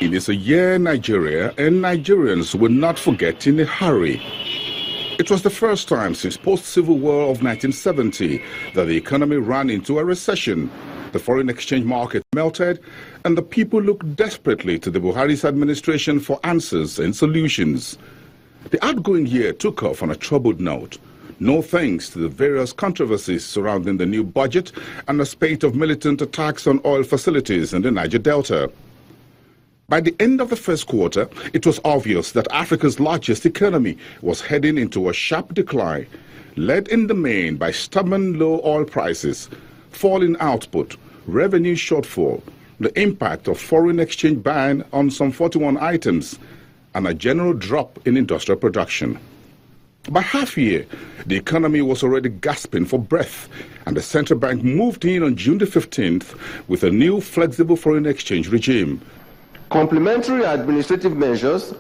It is a year in Nigeria, and Nigerians will not forget in a hurry. It was the first time since post-Civil War of 1970 that the economy ran into a recession. The foreign exchange market melted, and the people looked desperately to the Buhari's administration for answers and solutions. The outgoing year took off on a troubled note. No thanks to the various controversies surrounding the new budget and a spate of militant attacks on oil facilities in the Niger Delta. By the end of the first quarter, it was obvious that Africa's largest economy was heading into a sharp decline, led in the main by stubborn low oil prices, falling output, revenue shortfall, the impact of foreign exchange ban on some 41 items, and a general drop in industrial production. By half-year, the economy was already gasping for breath, and the central bank moved in on June the 15th with a new flexible foreign exchange regime. Complementary administrative measures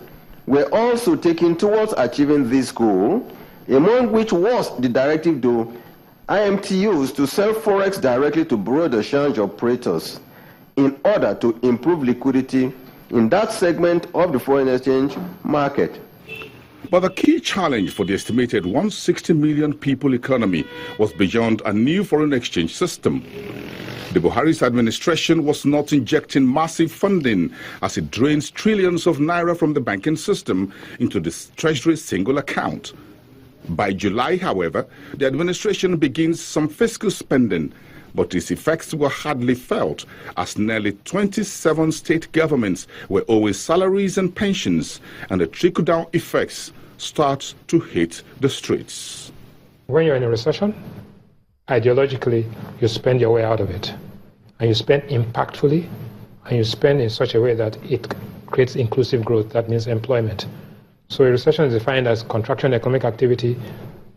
were also taken towards achieving this goal, among which was the directive to IMTUs to sell forex directly to bureau de change operators in order to improve liquidity in that segment of the foreign exchange market. But the key challenge for the estimated 160 million people economy was beyond a new foreign exchange system. The Buhari's administration was not injecting massive funding as it drains trillions of naira from the banking system into the Treasury's single account. By July, however, the administration begins some fiscal spending, but its effects were hardly felt as nearly 27 state governments were owing salaries and pensions, and the trickle-down effects start to hit the streets. When you're in a recession, ideologically, you spend your way out of it. And you spend impactfully, and you spend in such a way that it creates inclusive growth. That means employment. So a recession is defined as contraction in economic activity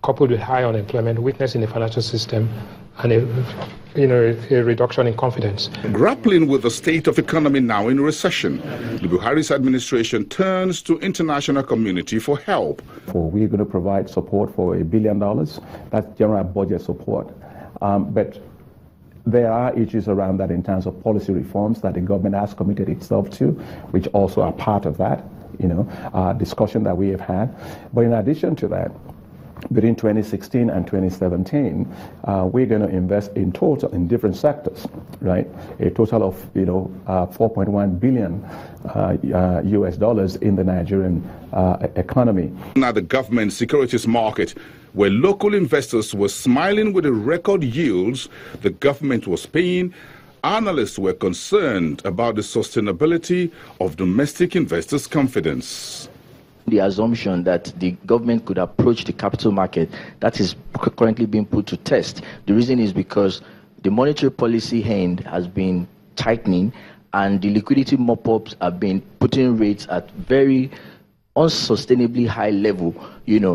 coupled with high unemployment, weakness in the financial system, and a reduction in confidence. Grappling with the state of economy now in recession, the Buhari's administration turns to international community for help. We're going to provide support for $1 billion. That's general budget support. But there are issues around that in terms of policy reforms that the government has committed itself to, which also are part of that, discussion that we have had. But in addition to that, between 2016 and 2017, we're going to invest in total in different sectors, right? A total of 4.1 billion US dollars in the Nigerian economy. Now the government securities market, where local investors were smiling with the record yields the government was paying, analysts were concerned about the sustainability of domestic investors' confidence. The assumption that the government could approach the capital market, that is currently being put to test. The reason is because the monetary policy hand has been tightening, and the liquidity mop-ups have been putting rates at very unsustainably high level,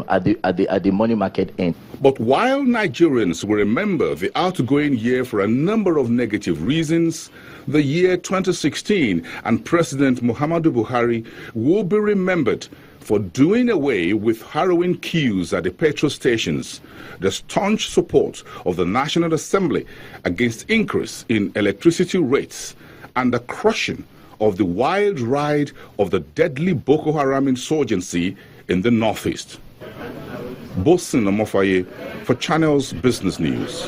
at the money market end. But while Nigerians will remember the outgoing year for a number of negative reasons, the year 2016 and President Muhammadu Buhari will be remembered for doing away with harrowing queues at the petrol stations, the staunch support of the National Assembly against increase in electricity rates, and the crushing of the wild ride of the deadly Boko Haram insurgency in the northeast. Bosin Omofaye for Channels Business News.